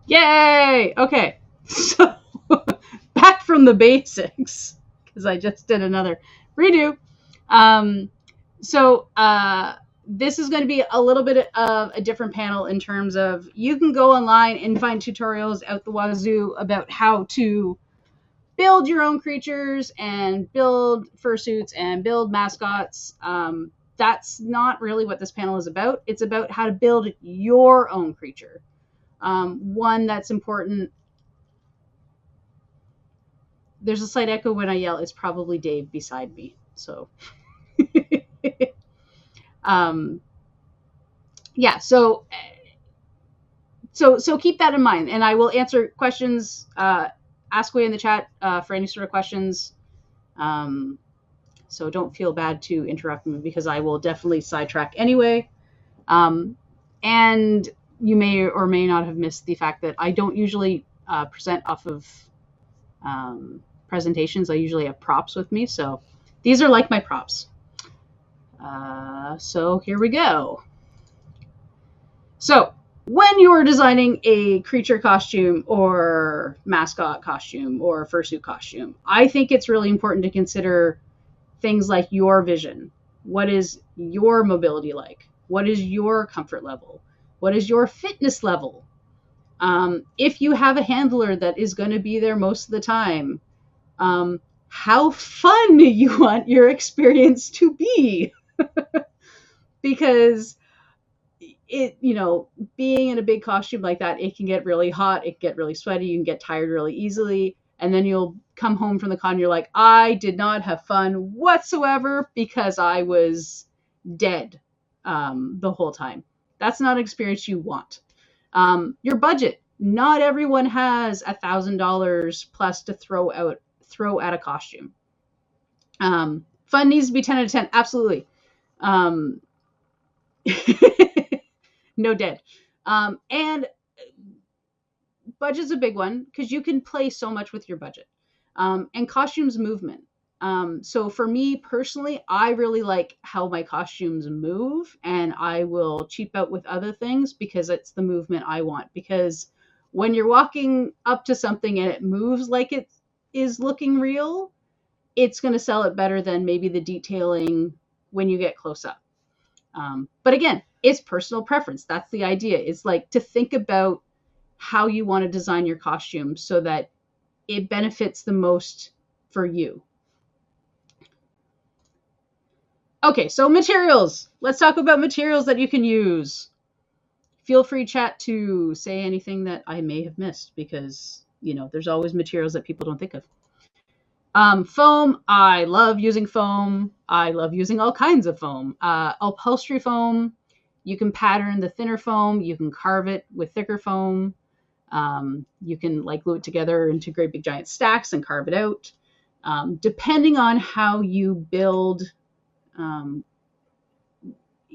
Yay! Okay. So back from the basics, because I just did another redo. Um, so this is going to be a little bit of a different panel in terms of you can go online and find tutorials out the wazoo about how to build your own creatures and build fursuits and build mascots. That's not really what this panel is about. It's about how to build your own creature. One that's important. There's a slight echo when I yell. It's probably Dave beside me. So, um, yeah. So keep that in mind, and I will answer questions. Ask away in the chat for any sort of questions. Um, so don't feel bad to interrupt me because I will definitely sidetrack anyway. And you may or may not have missed the fact that I don't usually present off of presentations. I usually have props with me, so these are like my props. So here we go. So when you're designing a creature costume or mascot costume or fursuit costume, I think it's really important to consider things like your vision. What is your mobility like? What is your comfort level? What is your fitness level? If you have a handler that is going to be there most of the time, how fun you want your experience to be. Because being in a big costume like that, it can get really hot, it can get really sweaty, you can get tired really easily, and then you'll come home from the con, you're like, I did not have fun whatsoever because I was dead the whole time. That's not an experience you want. Your budget. Not everyone has $1,000 plus to throw at a costume. Fun needs to be 10 out of 10. Absolutely. No dead. And budget's a big one because you can play so much with your budget. And costumes movement. So for me personally, I really like how my costumes move, and I will cheap out with other things because it's the movement I want. Because when you're walking up to something and it moves like it is looking real, it's going to sell it better than maybe the detailing when you get close up. But again, it's personal preference. That's the idea. It's like to think about how you want to design your costume so that it benefits the most for you. Okay, so materials. Let's talk about materials that you can use. Feel free, chat, to say anything that I may have missed because, there's always materials that people don't think of. Foam. I love using foam. I love using all kinds of foam. Upholstery foam. You can pattern the thinner foam. You can carve it with thicker foam. You can glue it together into great big giant stacks and carve it out. Depending on how you build,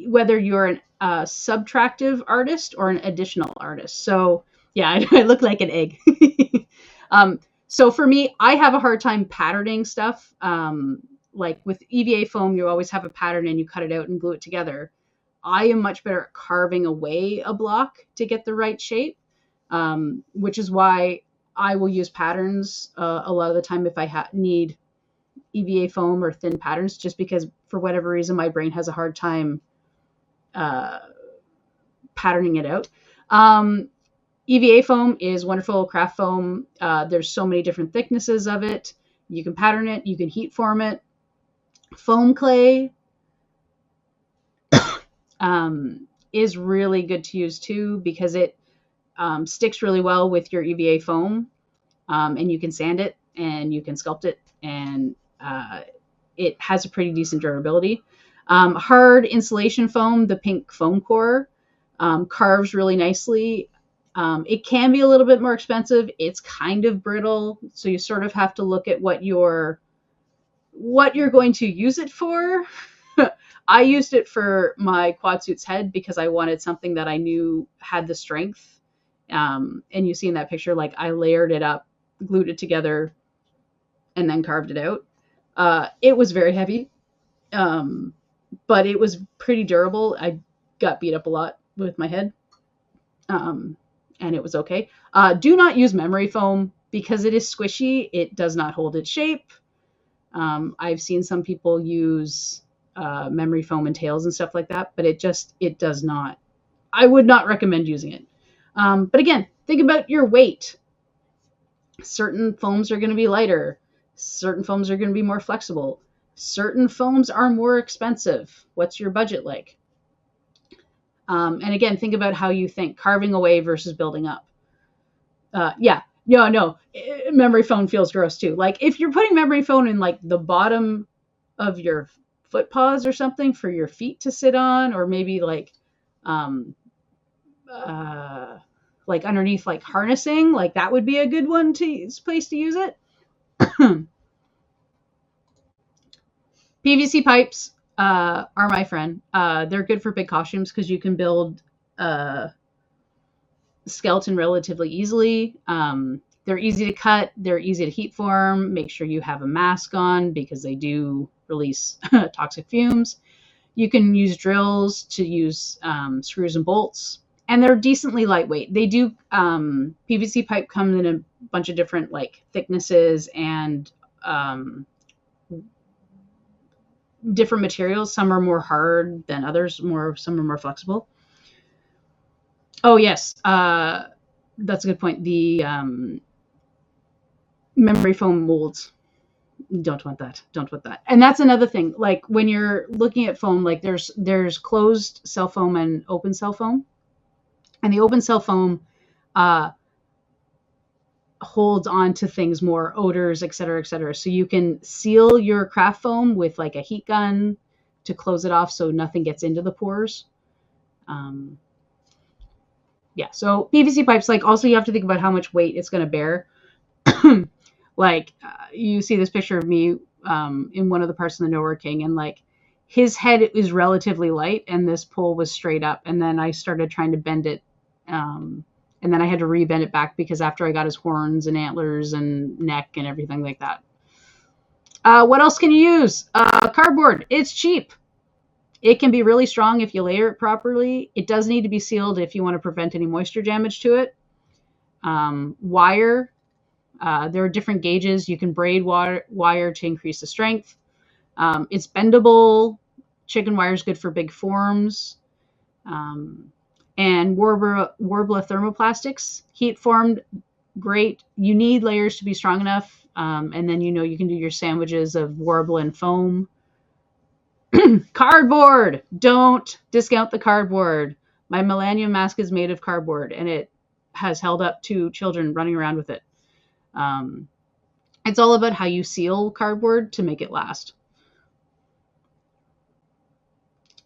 whether you're a subtractive artist or an additional artist. So yeah, I look like an egg. So for me, I have a hard time patterning stuff. Like with EVA foam, you always have a pattern and you cut it out and glue it together. I am much better at carving away a block to get the right shape, which is why I will use patterns a lot of the time if I need EVA foam or thin patterns, just because for whatever reason my brain has a hard time patterning it out. EVA foam is wonderful craft foam. There's so many different thicknesses of it. You can pattern it. You can heat form it. Foam clay is really good to use too because it sticks really well with your EVA foam, and you can sand it and you can sculpt it, and it has a pretty decent durability. Hard insulation foam, the pink foam core, carves really nicely. It can be a little bit more expensive. It's kind of brittle, so you sort of have to look at what you're going to use it for. I used it for my quad suit's head because I wanted something that I knew had the strength. And you see in that picture, I layered it up, glued it together, and then carved it out. It was very heavy, but it was pretty durable. I got beat up a lot with my head. and it was okay. Do not use memory foam because it is squishy. It does not hold its shape. I've seen some people use memory foam and tails and stuff like that, but it does not. I would not recommend using it. But again, think about your weight. Certain foams are going to be lighter. Certain foams are going to be more flexible. Certain foams are more expensive. What's your budget like? And again, think about how you think, carving away versus building up. No, memory foam feels gross too. Like if you're putting memory foam in like the bottom of your foot paws or something for your feet to sit on, or maybe um, like underneath like harnessing, like that would be a good place to use it. PVC pipes are my friend. They're good for big costumes because you can build skeleton relatively easily. They're easy to cut. They're easy to heat form. Make sure you have a mask on because they do release toxic fumes. You can use drills to use screws and bolts, and they're decently lightweight. They do PVC pipe come in a bunch of different like thicknesses and different materials. Some are more hard than others. Some are more flexible. Oh yes, that's a good point. The memory foam molds. Don't want that. Don't want that. And that's another thing. Like when you're looking at foam, like there's closed cell foam and open cell foam, and the open cell foam holds on to things more, odors, et cetera, et cetera. So you can seal your craft foam with like a heat gun to close it off so nothing gets into the pores. Yeah, so PVC pipes, like also you have to think about how much weight it's going to bear. Like you see this picture of me in one of the parts of the Nowhere King, and like his head is relatively light and this pole was straight up, and then I started trying to bend it, and then I had to rebend it back because after I got his horns and antlers and neck and everything like that. What else can you use? Cardboard. It's cheap. It can be really strong if you layer it properly. It does need to be sealed if you want to prevent any moisture damage to it. Wire. There are different gauges. You can braid wire to increase the strength. It's bendable. Chicken wire is good for big forms. And Warbler thermoplastics, heat formed, great. You need layers to be strong enough. And then you can do your sandwiches of warble and foam. Cardboard. Don't discount the cardboard. My Millennium mask is made of cardboard, and it has held up to children running around with it. It's all about how you seal cardboard to make it last.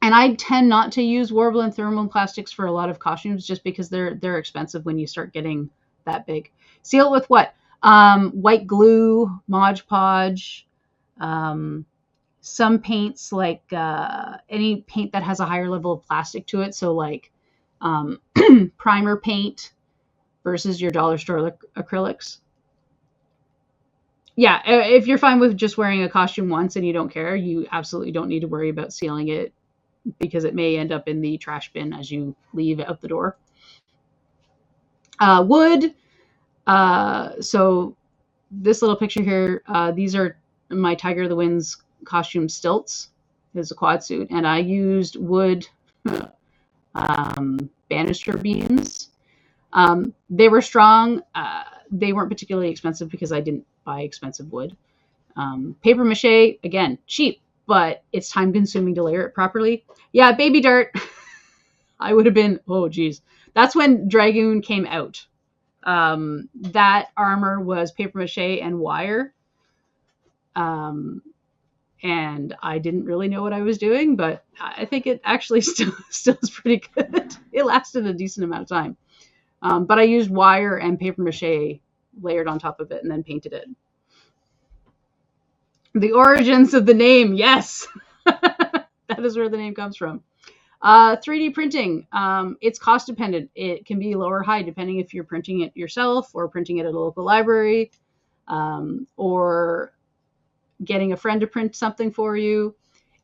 And I tend not to use warble and thermoplastics for a lot of costumes just because they're expensive when you start getting that big. Seal it with what? White glue, Mod Podge, some paints, like any paint that has a higher level of plastic to it. So like primer paint versus your dollar store acrylics. Yeah, if you're fine with just wearing a costume once and you don't care, you absolutely don't need to worry about sealing it because it may end up in the trash bin as you leave out the door. Wood. So this little picture here, these are my Tiger of the Winds costume stilts. It's a quad suit, and I used wood banister beams. They were strong. They weren't particularly expensive because I didn't buy expensive wood. Paper mache, again, cheap, but it's time consuming to layer it properly. Yeah, Baby Dart. I would have been, oh geez. That's when Dragoon came out. That armor was paper mache and wire. And I didn't really know what I was doing, but I think it actually still is pretty good. It lasted a decent amount of time. But I used wire and paper mache layered on top of it and then painted it. The origins of the name, yes. That is where the name comes from. 3D printing, it's cost dependent. It can be low or high depending if you're printing it yourself or printing it at a local library, or getting a friend to print something for you.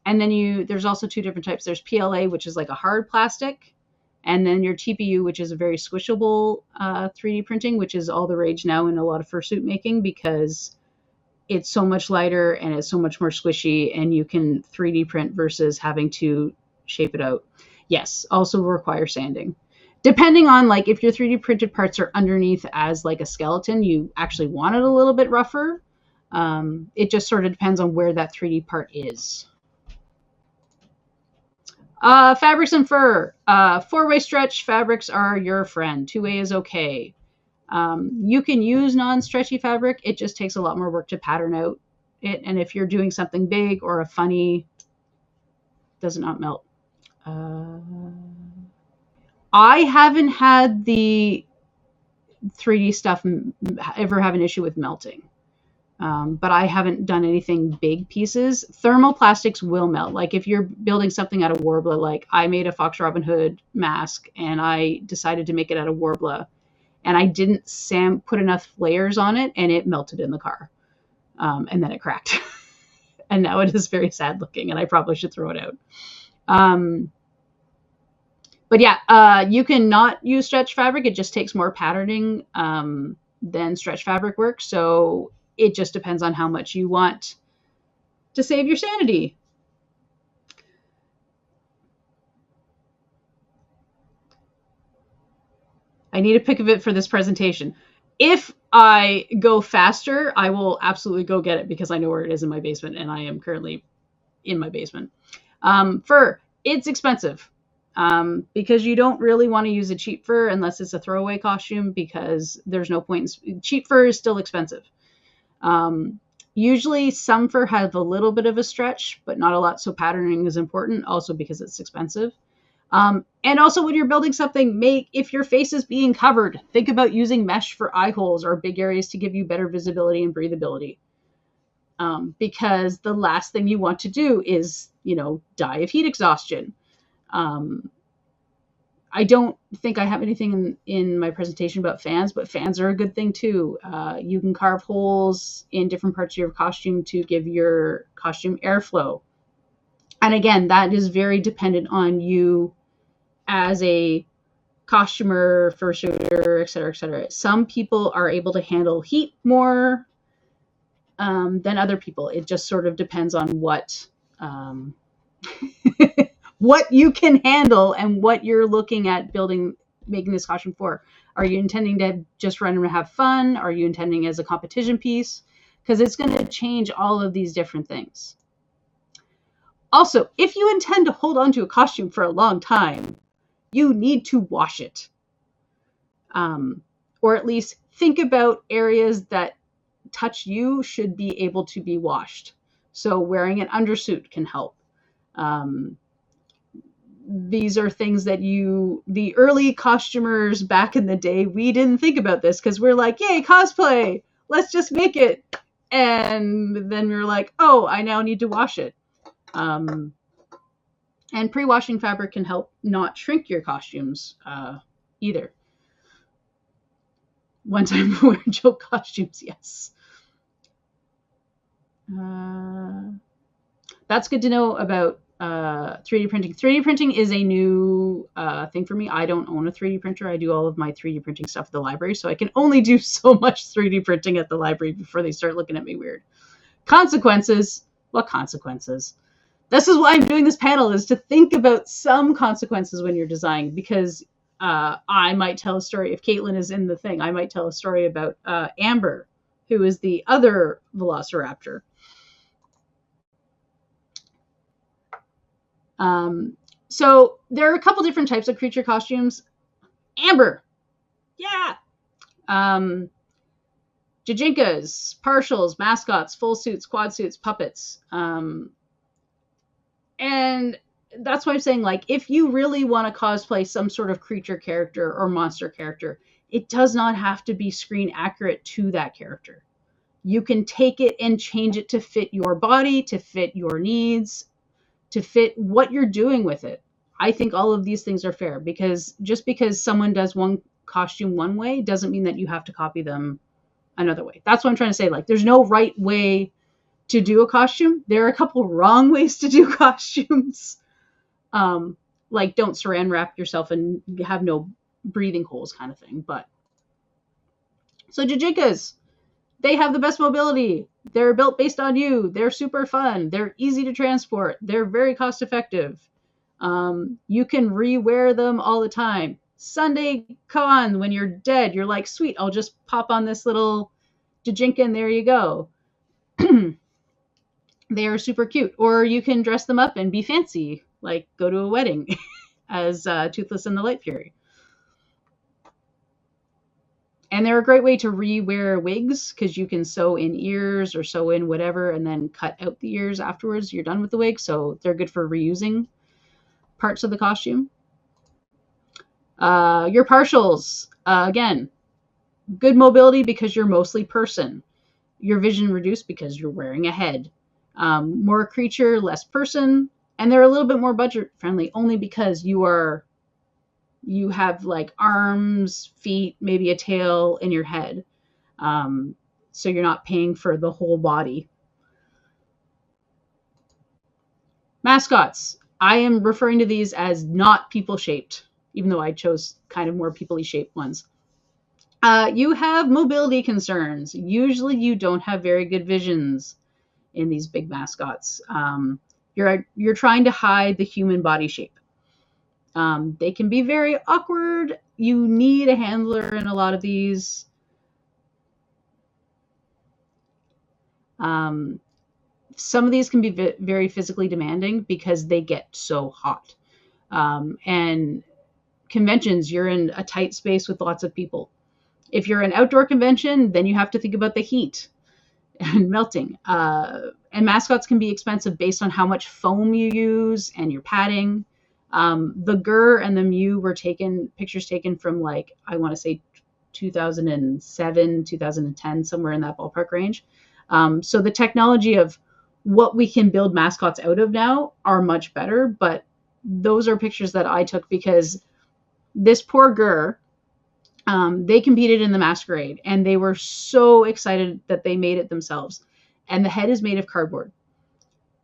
And then there's also two different types. There's PLA, which is like a hard plastic, And then your TPU, which is a very squishable 3D printing, which is all the rage now in a lot of fursuit making because it's so much lighter and it's so much more squishy, and you can 3D print versus having to shape it out. Yes, also require sanding. Depending on like if your 3D printed parts are underneath as like a skeleton, you actually want it a little bit rougher. It just sort of depends on where that 3D part is. Fabrics and fur. 4-way stretch fabrics are your friend. 2-way is okay. You can use non-stretchy fabric. It just takes a lot more work to pattern out it. And if you're doing something big or a funny, does it not melt? I haven't had the 3D stuff ever have an issue with melting. But I haven't done anything big pieces. Thermoplastics will melt. Like if you're building something out of Warbler, like I made a Fox Robin Hood mask and I decided to make it out of Warbler, and I didn't put enough layers on it, and it melted in the car. And then it cracked. And now it is very sad looking, and I probably should throw it out. But yeah, you can not use stretch fabric. It just takes more patterning than stretch fabric works. So it just depends on how much you want to save your sanity. I need a pic of it for this presentation. If I go faster, I will absolutely go get it because I know where it is in my basement, and I am currently in my basement. Fur, it's expensive because you don't really want to use a cheap fur unless it's a throwaway costume because there's no point. Cheap fur is still expensive. Usually some fur have a little bit of a stretch, but not a lot. So patterning is important also because it's expensive. And also when you're building something, if your face is being covered, think about using mesh for eye holes or big areas to give you better visibility and breathability. Because the last thing you want to do is, die of heat exhaustion. I don't think I have anything in my presentation about fans, but fans are a good thing too. You can carve holes in different parts of your costume to give your costume airflow. And again, that is very dependent on you as a costumer, fursuiter, et cetera, et cetera. Some people are able to handle heat more than other people. It just sort of depends on what what you can handle and what you're looking at making this costume for. Are you intending to just run and have fun? Are you intending as a competition piece? Because it's going to change all of these different things. Also, if you intend to hold on to a costume for a long time, you need to wash it. Or at least think about areas that touch you should be able to be washed. So wearing an undersuit can help. These are things that the early costumers back in the day, we didn't think about this because we're like, yay, cosplay, let's just make it. And then we were like, oh, I now need to wash it. And pre-washing fabric can help not shrink your costumes either. One time we were joke costumes, yes. That's good to know about 3D printing. 3D printing is a new thing for me. I don't own a 3D printer. I do all of my 3D printing stuff at the library, so I can only do so much 3D printing at the library before they start looking at me weird. Consequences? What consequences? This is why I'm doing this panel, is to think about some consequences when you're designing, because I might tell a story. If Caitlin is in the thing, I might tell a story about Amber, who is the other Velociraptor. So there are a couple different types of creature costumes. Amber, yeah. Jajinkas, partials, mascots, full suits, quad suits, puppets. And that's why I'm saying, like, if you really want to cosplay some sort of creature character or monster character, it does not have to be screen accurate to that character. You can take it and change it to fit your body, to fit your needs, to fit what you're doing with it. I think all of these things are fair, because just because someone does one costume one way doesn't mean that you have to copy them another way. That's what I'm trying to say. Like, there's no right way to do a costume. There are a couple wrong ways to do costumes. like don't saran wrap yourself and have no breathing holes kind of thing. But so Jijinkas, they have the best mobility. They're built based on you. They're super fun. They're easy to transport. They're very cost effective. You can re-wear them all the time. Sunday con, when you're dead, you're like, sweet, I'll just pop on this little Jijinka and there you go. They are super cute. Or you can dress them up and be fancy, like go to a wedding as Toothless and the Light Fury. And they're a great way to re-wear wigs because you can sew in ears or sew in whatever and then cut out the ears afterwards. You're done with the wig. So they're good for reusing parts of the costume. Your partials, again, good mobility because you're mostly person. Your vision reduced because you're wearing a head. More creature, less person. And they're a little bit more budget friendly only because you have like arms, feet, maybe a tail in your head. So you're not paying for the whole body. Mascots. I am referring to these as not people shaped, even though I chose kind of more people-y shaped ones. You have mobility concerns. Usually you don't have very good visions in these big mascots. You're trying to hide the human body shape. They can be very awkward. You need a handler in a lot of these. Some of these can be very physically demanding because they get so hot. And conventions, you're in a tight space with lots of people. If you're an outdoor convention, then you have to think about the heat and melting. And mascots can be expensive based on how much foam you use and your padding. The Gur and the Mew were pictures taken from like, I want to say 2007, 2010, somewhere in that ballpark range. So the technology of what we can build mascots out of now are much better, but those are pictures that I took because this poor Gur, they competed in the Masquerade and they were so excited that they made it themselves. And the head is made of cardboard,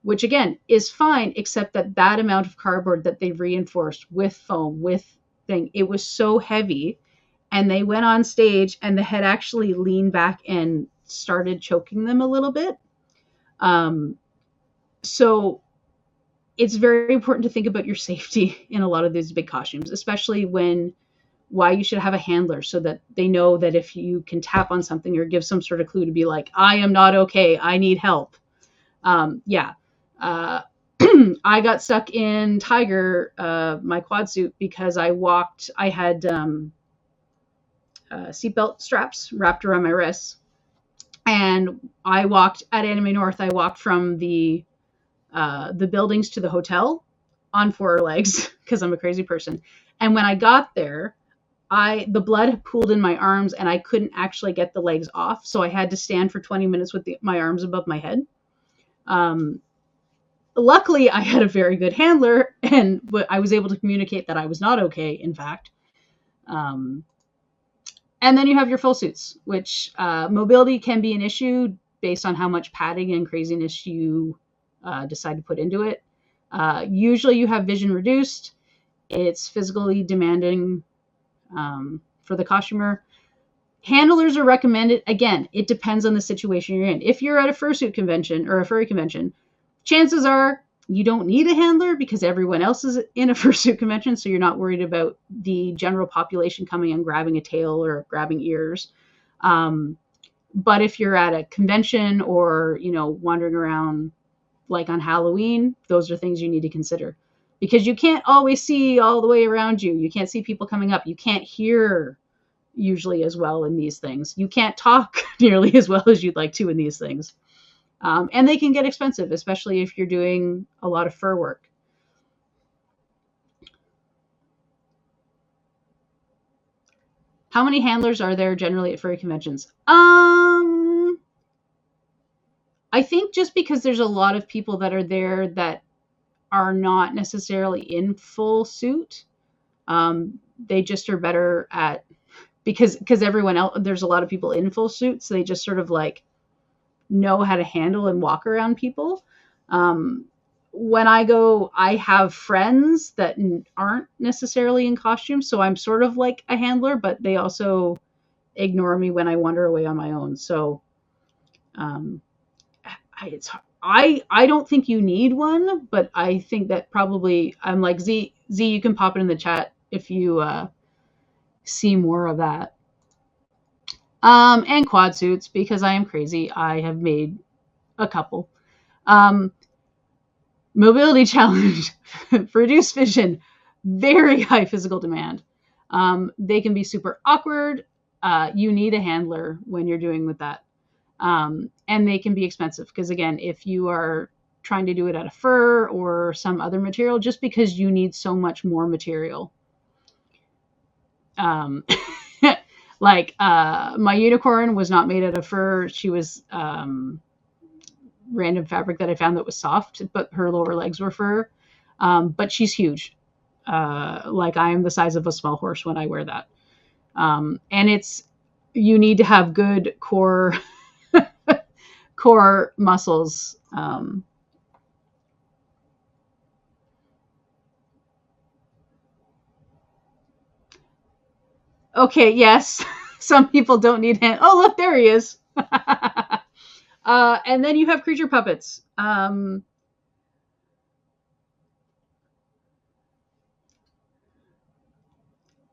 which again is fine, except that amount of cardboard that they reinforced with foam, with thing, it was so heavy. And they went on stage and the head actually leaned back and started choking them a little bit. So it's very important to think about your safety in a lot of these big costumes, especially why you should have a handler so that they know that if you can tap on something or give some sort of clue to be like, I am not okay, I need help. I got stuck in Tiger, my quad suit, because I had seatbelt straps wrapped around my wrists. And I walked at Anime North, I walked from the buildings to the hotel on 4 legs because I'm a crazy person. And when I got there, the blood pooled in my arms and I couldn't actually get the legs off. So I had to stand for 20 minutes with my arms above my head. Luckily, I had a very good handler and I was able to communicate that I was not okay, in fact. And then you have your full suits, which mobility can be an issue based on how much padding and craziness you decide to put into it. Usually you have vision reduced. It's physically demanding for the costumer. Handlers are recommended. Again, it depends on the situation you're in. If you're at a fursuit convention or a furry convention, chances are you don't need a handler because everyone else is in a fursuit convention, so you're not worried about the general population coming and grabbing a tail or grabbing ears. But if you're at a convention or, wandering around like on Halloween, those are things you need to consider because you can't always see all the way around you. You can't see people coming up. You can't hear usually as well in these things. You can't talk nearly as well as you'd like to in these things. And they can get expensive, especially if you're doing a lot of fur work. How many handlers are there generally at furry conventions? I think just because there's a lot of people that are there that are not necessarily in full suit, they just are better at, because everyone else, there's a lot of people in full suits, so they just sort of like know how to handle and walk around people. when I go, I have friends that aren't necessarily in costume, so I'm sort of like a handler, but they also ignore me when I wander away on my own. So um, I don't think you need one, but I think that probably I'm like Z. You can pop it in the chat if you see more of that. And quad suits, because I am crazy. I have made a couple. Mobility challenge for reduced vision, very high physical demand. They can be super awkward. You need a handler when you're doing with that. And they can be expensive because, again, if you are trying to do it out of fur or some other material, just because you need so much more material. Like my unicorn was not made out of fur. She was random fabric that I found that was soft, but her lower legs were fur. But she's huge. Like I am the size of a small horse when I wear that. And you need to have good core muscles. Okay, yes. Some people don't need hands. Oh, look, there he is. And then you have creature puppets. I'm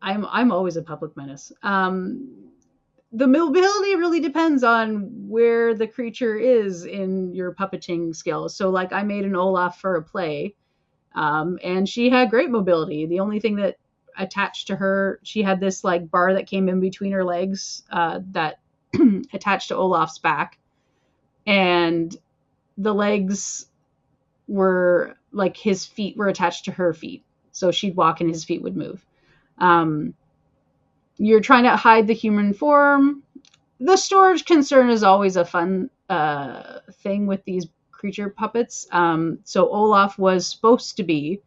always a public menace. The mobility really depends on where the creature is in your puppeting skills. So, like, I made an Olaf for a play, and she had great mobility. The only thing that attached to her, she had this like bar that came in between her legs that attached to Olaf's back, and the legs were like his feet were attached to her feet, so she'd walk and his feet would move. You're trying to hide the human form. The storage concern is always a fun thing with these creature puppets. So Olaf was supposed to be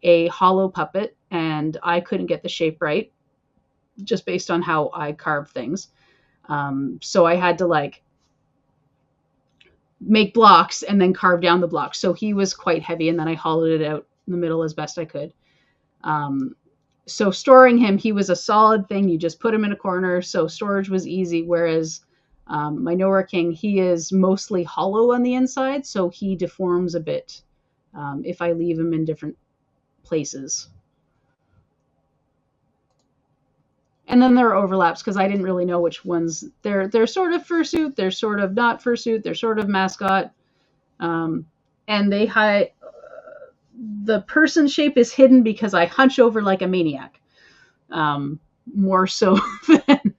a hollow puppet, and I couldn't get the shape right just based on how I carve things. So I had to like make blocks and then carve down the blocks. So he was quite heavy, and then I hollowed it out in the middle as best I could. So storing him, he was a solid thing. You just put him in a corner, so storage was easy. Whereas my Nowhere King, he is mostly hollow on the inside, so he deforms a bit if I leave him in different places. And then there are overlaps because I didn't really know which ones. They're sort of Fursuit, they're sort of not Fursuit, they're sort of Mascot. And they hide. The person shape is hidden because I hunch over like a maniac, more so than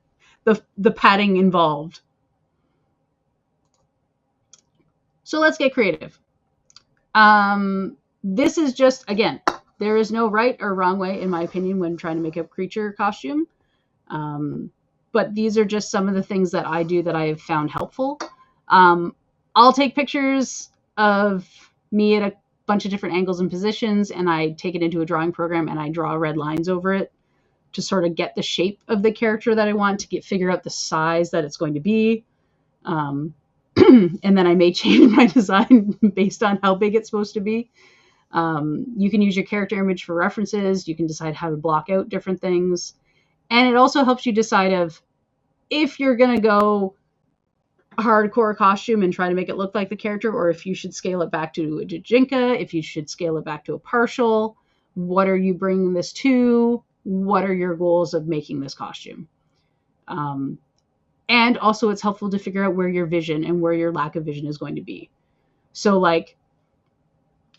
the padding involved. So let's get creative. This is just, again, there is no right or wrong way, in my opinion, when trying to make a creature costume. But these are just some of the things that I do that I have found helpful. I'll take pictures of me at a bunch of different angles and positions, and I take it into a drawing program and I draw red lines over it to sort of get the shape of the character that I want, to figure out the size that it's going to be. And then I may change my design based on how big it's supposed to be. You can use your character image for references. You can decide how to block out different things. And it also helps you decide if you're going to go hardcore costume and try to make it look like the character, or if you should scale it back to a Jijinka, if you should scale it back to a partial. What are you bringing this to? What are your goals of making this costume? And also it's helpful to figure out where your vision and where your lack of vision is going to be. So like,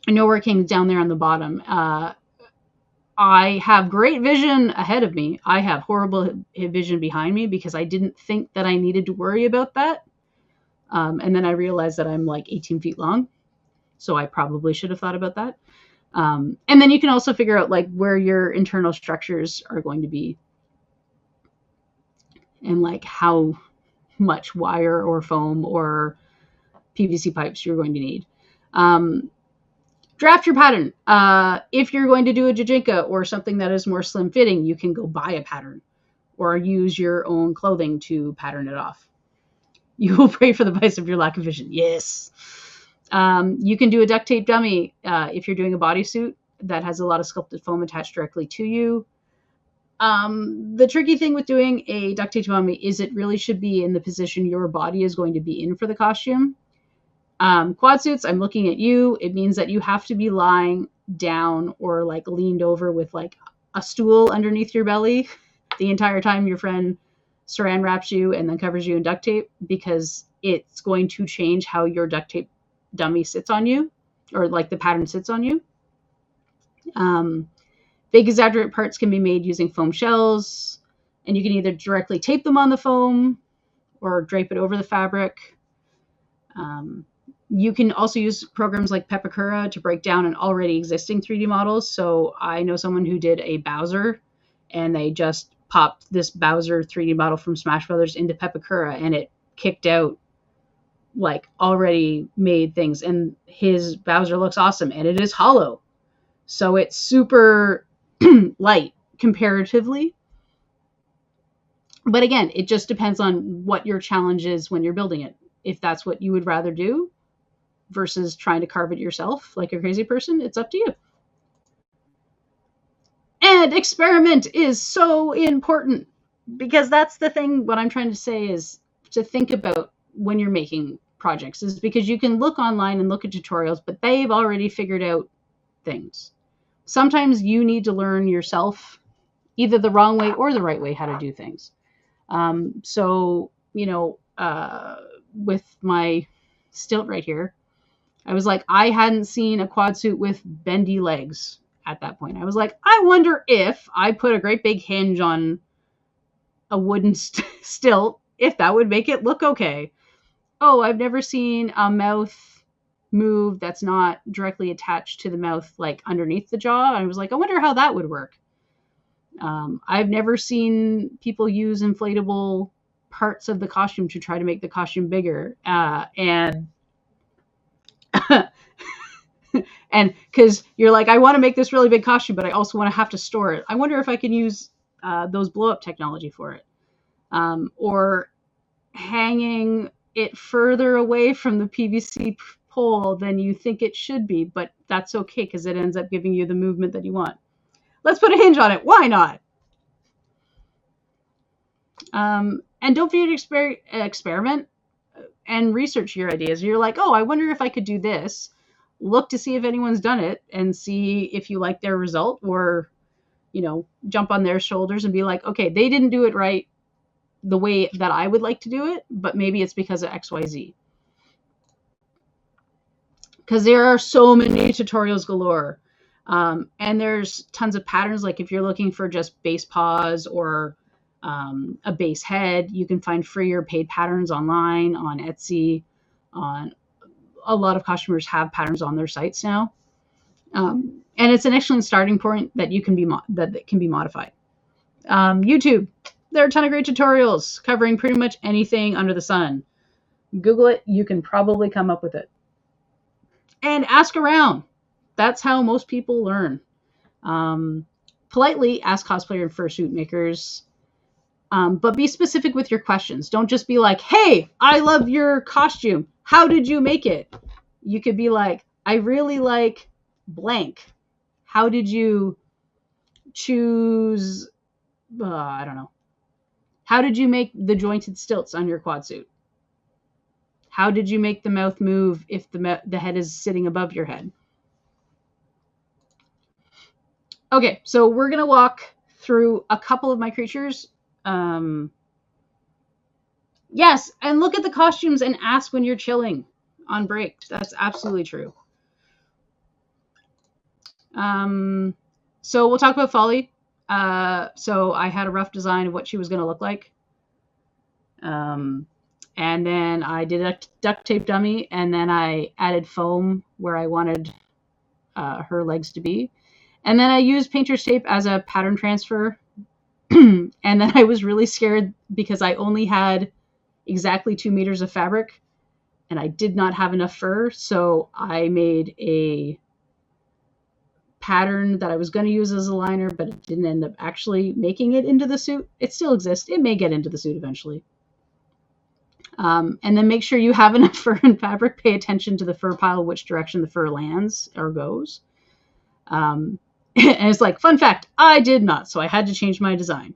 I know where King's down there on the bottom. I have great vision ahead of me. I have horrible vision behind me because I didn't think that I needed to worry about that. And then I realized that I'm like 18 feet long. So I probably should have thought about that. And then you can also figure out like where your internal structures are going to be and like how much wire or foam or PVC pipes you're going to need. Draft your pattern. If you're going to do a Jijinka or something that is more slim fitting, you can go buy a pattern or use your own clothing to pattern it off. You will pray for the vice of your lack of vision. Yes. You can do a duct tape dummy if you're doing a bodysuit that has a lot of sculpted foam attached directly to you. The tricky thing with doing a duct tape dummy is it really should be in the position your body is going to be in for the costume. Quad suits, I'm looking at you. It means that you have to be lying down or like leaned over with like a stool underneath your belly the entire time your friend saran wraps you and then covers you in duct tape, because it's going to change how your duct tape dummy sits on you, or like the pattern sits on you. Big exaggerate parts can be made using foam shells, and you can either directly tape them on the foam or drape it over the fabric. You can also use programs like Pepakura to break down an already existing 3D models. So I know someone who did a Bowser, and they just popped this Bowser 3D model from Smash Brothers into Pepakura, and it kicked out like already made things. And his Bowser looks awesome, and it is hollow. So it's super light comparatively. But again, it just depends on what your challenge is when you're building it. If that's what you would rather do versus trying to carve it yourself like a crazy person, it's up to you. And experiment is so important, because that's the thing. What I'm trying to say is to think about when you're making projects, is because you can look online and look at tutorials, but they've already figured out things. Sometimes you need to learn yourself either the wrong way or the right way how to do things. So, with my stilt right here, I was like, I hadn't seen a quad suit with bendy legs at that point. I was like, I wonder if I put a great big hinge on a wooden stilt, if that would make it look okay. Oh, I've never seen a mouth move that's not directly attached to the mouth, like underneath the jaw. I was like, I wonder how that would work. I've never seen people use inflatable parts of the costume to try to make the costume bigger. And because you're like, I want to make this really big costume, but I also want to have to store it. I wonder if I can use those blow up technology for it. Or hanging it further away from the PVC pole than you think it should be, but that's okay because it ends up giving you the movement that you want. Let's put a hinge on it. Why not? And don't forget to experiment and research your ideas. You're like, oh, I wonder if I could do this. Look to see if anyone's done it and see if you like their result, or, jump on their shoulders and be like, okay, they didn't do it right the way that I would like to do it, but maybe it's because of XYZ. Because there are so many tutorials galore. And there's tons of patterns. Like if you're looking for just base paws or a base head, you can find free or paid patterns online on Etsy. On a lot of costumers have patterns on their sites now, and it's an excellent starting point that you can be that can be modified. YouTube, there are a ton of great tutorials covering pretty much anything under the sun. Google it; you can probably come up with it. And ask around. That's how most people learn. Politely ask cosplayer and fursuit makers, but be specific with your questions. Don't just be like, hey, I love your costume. How did you make it? You could be like, I really like blank. How did you choose, I don't know. How did you make the jointed stilts on your quad suit? How did you make the mouth move if the head is sitting above your head? Okay, so we're going to walk through a couple of my creatures. Yes, and look at the costumes and ask when you're chilling on break. That's absolutely true. So we'll talk about Folly. So I had a rough design of what she was going to look like. And then I did a duct tape dummy, and then I added foam where I wanted her legs to be. And then I used painter's tape as a pattern transfer. And then I was really scared because I only had exactly 2 meters of fabric and I did not have enough fur. So I made a pattern that I was going to use as a liner, but it didn't end up actually making it into the suit. It still exists. It may get into the suit eventually. And then make sure you have enough fur and fabric. Pay attention to the fur pile, which direction the fur lands or goes. And it's like, fun fact, I did not, so I had to change my design.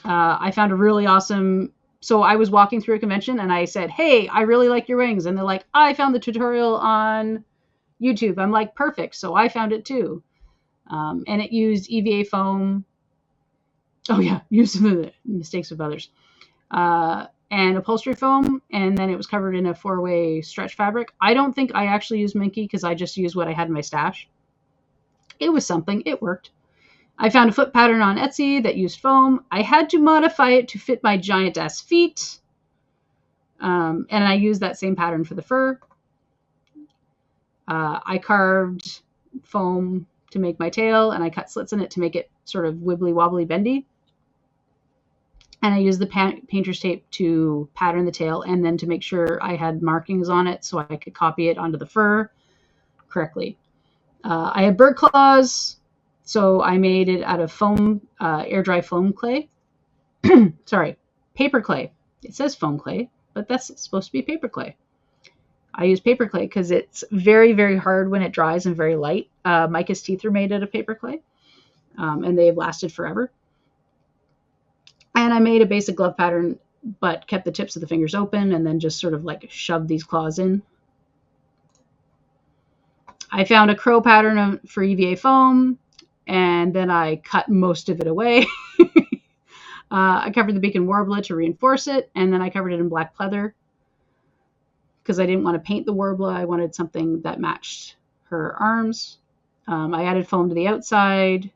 I found a really awesome. So I was walking through a convention and I said, hey, I really like your wings. And they're like, I found the tutorial on YouTube. I'm like, perfect. So I found it too. And it used EVA foam. Oh, yeah, use the mistakes of others. And upholstery foam. And then it was covered in a 4-way stretch fabric. I don't think I actually used Minky because I just used what I had in my stash. It was something. It worked. I found a foot pattern on Etsy that used foam. I had to modify it to fit my giant ass feet. And I used that same pattern for the fur. I carved foam to make my tail, and I cut slits in it to make it sort of wibbly wobbly bendy. And I used the painter's tape to pattern the tail and then to make sure I had markings on it so I could copy it onto the fur correctly. I had bird claws. So I made it out of foam, air dry foam clay. Sorry, paper clay. It says foam clay, but that's supposed to be paper clay. I use paper clay because it's very, very hard when it dries and very light. Micah's teeth are made out of paper clay, and they've lasted forever. And I made a basic glove pattern, but kept the tips of the fingers open and then just sort of like shoved these claws in. I found a crow pattern for EVA foam. And then I cut most of it away. I covered the beak in warbler to reinforce it, and then I covered it in black pleather because I didn't want to paint the warbler. I wanted something that matched her arms. I added foam to the outside.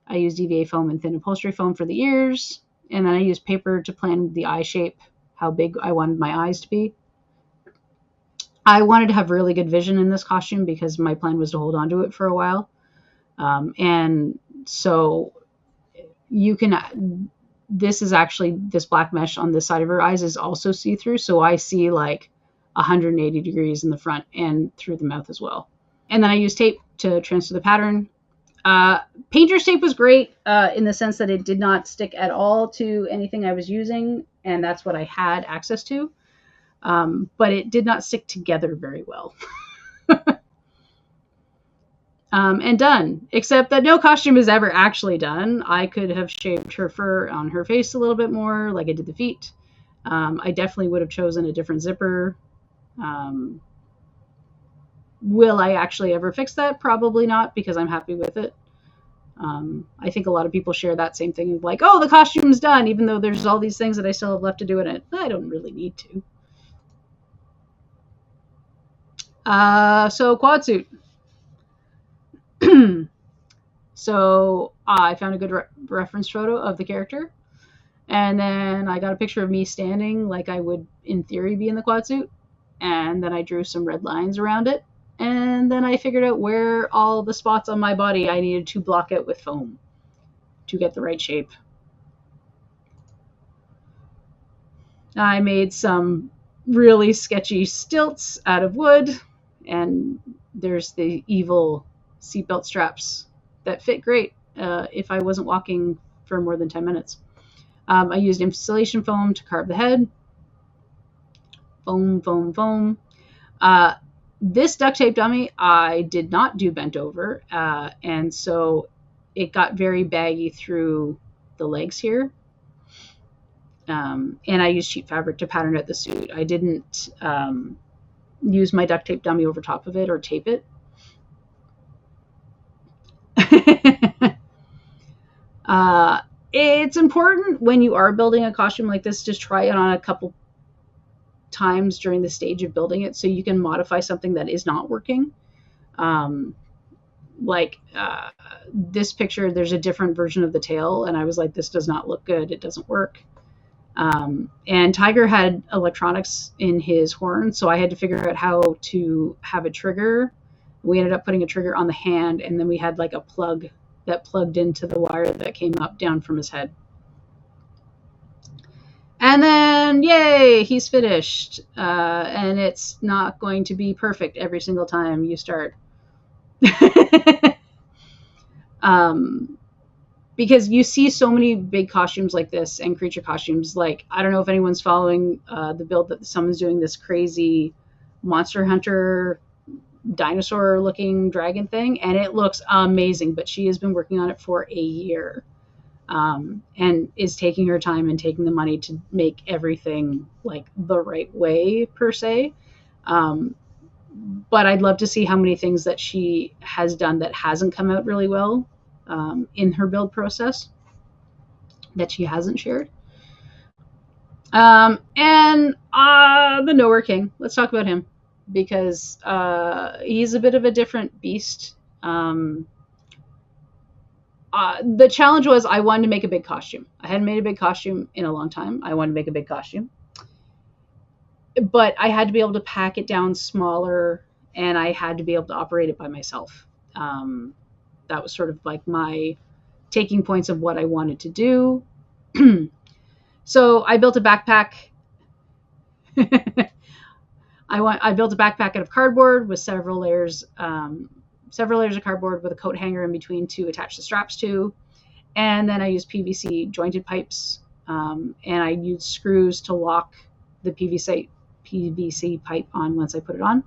I used EVA foam and thin upholstery foam for the ears, and then I used paper to plan the eye shape, how big I wanted my eyes to be. I wanted to have really good vision in this costume because my plan was to hold on to it for a while. And so you can, this is actually, this black mesh on this side of her eyes is also see-through. So I see like 180 degrees in the front and through the mouth as well. And then I used tape to transfer the pattern. Painter's tape was great in the sense that it did not stick at all to anything I was using. And that's what I had access to. But it did not stick together very well. And done, except that no costume is ever actually done. I could have shaped her fur on her face a little bit more like I did the feet. I definitely would have chosen a different zipper. Will I actually ever fix that? Probably not, because I'm happy with it. I think a lot of people share that same thing, like, oh, the costume's done, even though there's all these things that I still have left to do in it. I don't really need to. So quad suit. So I found a good reference photo of the character, and then I got a picture of me standing like I would in theory be in the quad suit, and then I drew some red lines around it, and then I figured out where all the spots on my body I needed to block out with foam to get the right shape. I made some really sketchy stilts out of wood, and there's the evil seatbelt straps that fit great if I wasn't walking for more than 10 minutes. I used insulation foam to carve the head. Foam, foam, foam. This duct tape dummy I did not do bent over, and so it got very baggy through the legs here. And I used cheap fabric to pattern out the suit. I didn't use my duct tape dummy over top of it or tape it. It's important when you are building a costume like this to try it on a couple times during the stage of building it so you can modify something that is not working. This picture, there's a different version of the tail, and I was like, this does not look good. It doesn't work. And Tiger had electronics in his horn, so I had to figure out how to have a trigger. We ended up putting a trigger on the hand, and then we had like a plug that plugged into the wire that came up down from his head. And then, yay, he's finished. And it's not going to be perfect every single time you start. because you see so many big costumes like this and creature costumes. Like, I don't know if anyone's following the build that someone's doing, this crazy Monster Hunter dinosaur looking dragon thing, and it looks amazing, but she has been working on it for a year, and is taking her time and taking the money to make everything like the right way, per se. um, but I'd love to see how many things that she has done that hasn't come out really well, in her build process, that she hasn't shared. And the Nowhere King, let's talk about him, because he's a bit of a different beast. The challenge was, I wanted to make a big costume. I hadn't made a big costume in a long time. I wanted to make a big costume, but I had to be able to pack it down smaller, and I had to be able to operate it by myself. That was sort of like my taking points of what I wanted to do. So I built a backpack. I built a backpack out of cardboard with several layers of cardboard with a coat hanger in between to attach the straps to. And then I used PVC jointed pipes, and I used screws to lock the PVC pipe on once I put it on.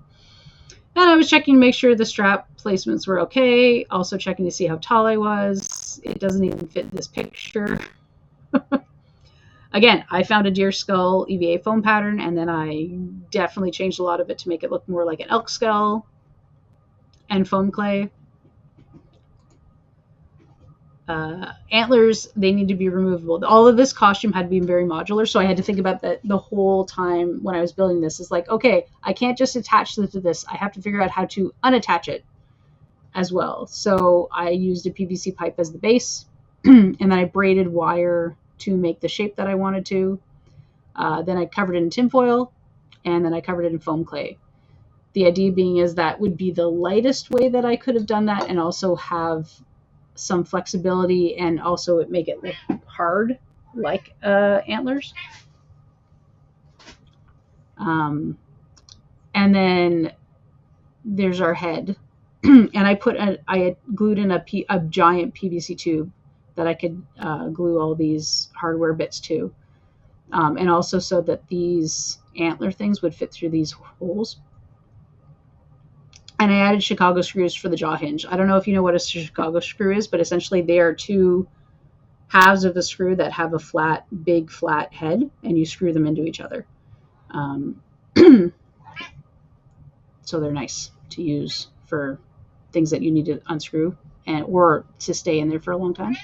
And I was checking to make sure the strap placements were okay. Also checking to see how tall I was. It doesn't even fit this picture. Again, I found a deer skull EVA foam pattern, and then I definitely changed a lot of it to make it look more like an elk skull and foam clay. Antlers, they need to be removable. All of this costume had been very modular, so I had to think about that the whole time when I was building this. It's like, okay, I can't just attach this to this. I have to figure out how to unattach it as well. So I used a PVC pipe as the base, and then I braided wire to make the shape that I wanted to. Then I covered it in tinfoil, and then I covered it in foam clay. The idea being is that would be the lightest way that I could have done that, and also have some flexibility, and also it make it look hard like antlers. And then there's our head. And I had glued in a giant PVC tube that I could glue all these hardware bits to, and also so that these antler things would fit through these holes. And I added Chicago screws for the jaw hinge. I don't know if you know what a Chicago screw is, but essentially they are two halves of the screw that have a big flat head, and you screw them into each other. So they're nice to use for things that you need to unscrew or to stay in there for a long time.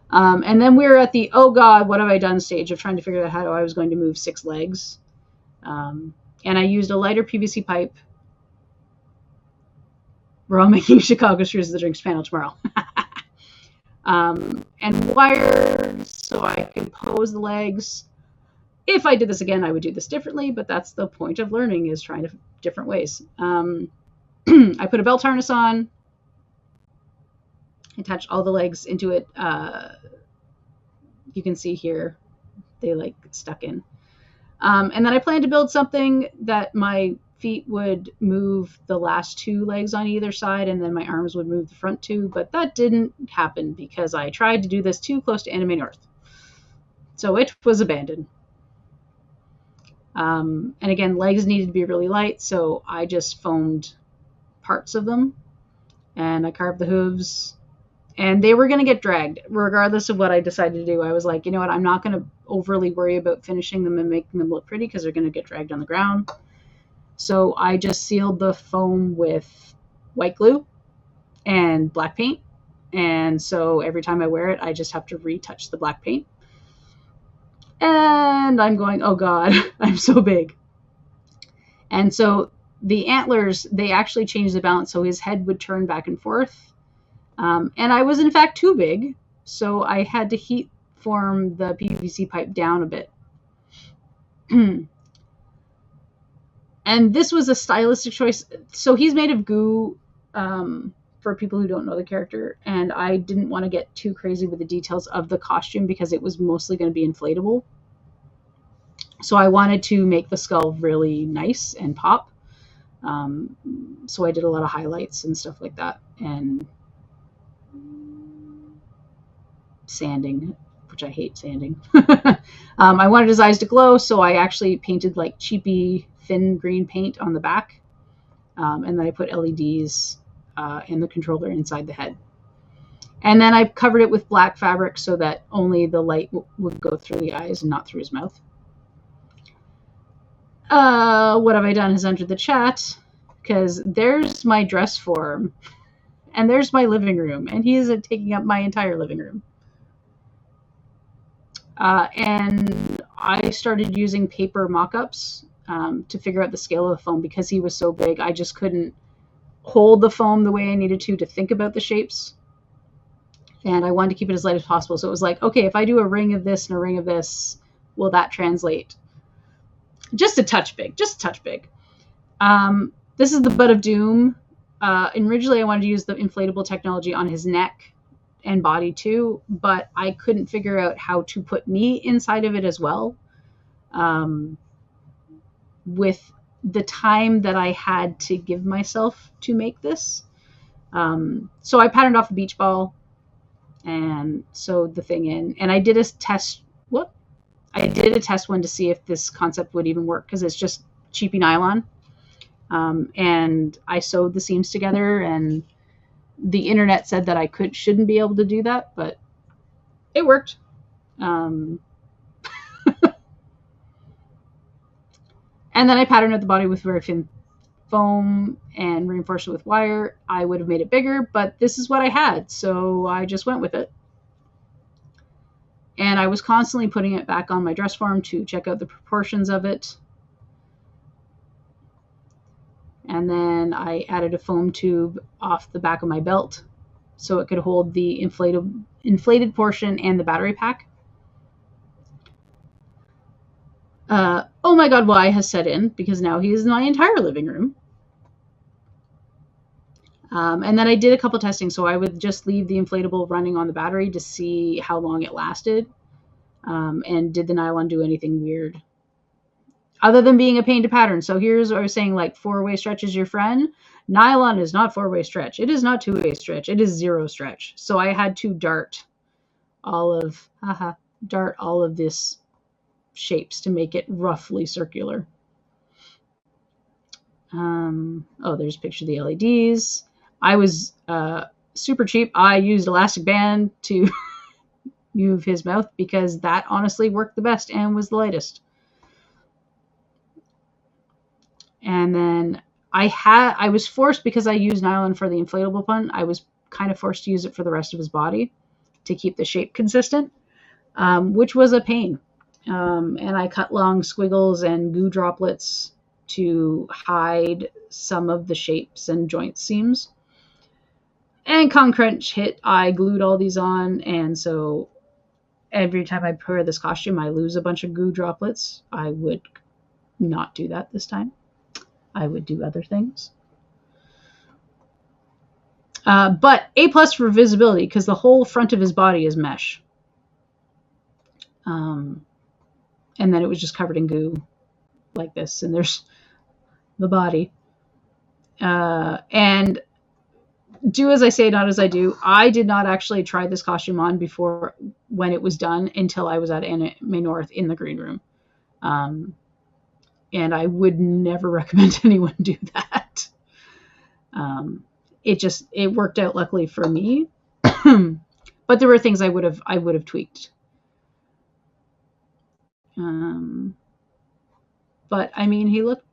And then we were at the, oh God, what have I done stage of trying to figure out how I was going to move 6 legs. And I used a lighter PVC pipe. We're all making Chicago screws at the drinks panel tomorrow. And wire so I can pose the legs. If I did this again, I would do this differently, but that's the point of learning, is trying different ways. I put a belt harness on, attached all the legs into it. You can see here, they like stuck in. And then I planned to build something that my feet would move the last 2 legs on either side, and then my arms would move the front 2, but that didn't happen because I tried to do this too close to Anime North. So it was abandoned. And again, legs needed to be really light, so I just foamed parts of them, and I carved the hooves, and they were going to get dragged regardless of what I decided to do. I was like, you know what, I'm not going to overly worry about finishing them and making them look pretty, because they're going to get dragged on the ground. So I just sealed the foam with white glue and black paint, and so every time I wear it, I just have to retouch the black paint. And I'm going, oh God, I'm so big. And so the antlers, they actually changed the balance, so his head would turn back and forth. And I was in fact too big, so I had to heat form the PVC pipe down a bit. And this was a stylistic choice. So he's made of goo, for people who don't know the character, and I didn't want to get too crazy with the details of the costume because it was mostly going to be inflatable. So I wanted to make the skull really nice and pop. So I did a lot of highlights and stuff like that. And sanding, which I hate sanding. I wanted his eyes to glow, so I actually painted like cheapy thin green paint on the back, and then I put LEDs and the controller inside the head. And then I covered it with black fabric so that only the light would go through the eyes and not through his mouth. What have I done has entered the chat, because there's my dress form, and there's my living room, and he is taking up my entire living room. And I started using paper mock-ups to figure out the scale of the foam, because he was so big. I just couldn't hold the foam the way I needed to think about the shapes. And I wanted to keep it as light as possible. So it was like, okay, if I do a ring of this and a ring of this, will that translate? Just a touch big, just a touch big. This is the Butt of Doom. Originally, I wanted to use the inflatable technology on his neck and body too, but I couldn't figure out how to put me inside of it as well. With the time that I had to give myself to make this. So I patterned off a beach ball and sewed the thing in. And I did a test. I did a test one to see if this concept would even work, because it's just cheapy nylon. And I sewed the seams together, and the internet said that I shouldn't be able to do that, but it worked. And then I patterned out the body with very thin foam and reinforced it with wire. I would have made it bigger, but this is what I had, so I just went with it. And I was constantly putting it back on my dress form to check out the proportions of it. And then I added a foam tube off the back of my belt so it could hold the inflated portion and the battery pack. Oh my God, Y has set in, because now he is in my entire living room. And then I did a couple testing, so I would just leave the inflatable running on the battery to see how long it lasted. And did the nylon do anything weird? Other than being a pain to pattern. So here's what I was saying, like 4-way stretch is your friend. Nylon is not 4-way stretch. It is not 2-way stretch. It is 0 stretch. So I had to dart all of this shapes to make it roughly circular. There's a picture of the LEDs. I was super cheap. I used elastic band to move his mouth, because that honestly worked the best and was the lightest. And then I was forced, because I used nylon for the inflatable pun, I was kind of forced to use it for the rest of his body to keep the shape consistent, which was a pain. And I cut long squiggles and goo droplets to hide some of the shapes and joint seams. And con crunch hit, I glued all these on, and so every time I wear this costume, I lose a bunch of goo droplets. I would not do that this time. I would do other things. But A+ for visibility, because the whole front of his body is mesh. And then it was just covered in goo like this, and there's the body. And do as I say, not as I do. I did not actually try this costume on before when it was done until I was at Anime North in the green room. And I would never recommend anyone do that. It worked out luckily for me. But there were things I would have tweaked. But I mean, he looked.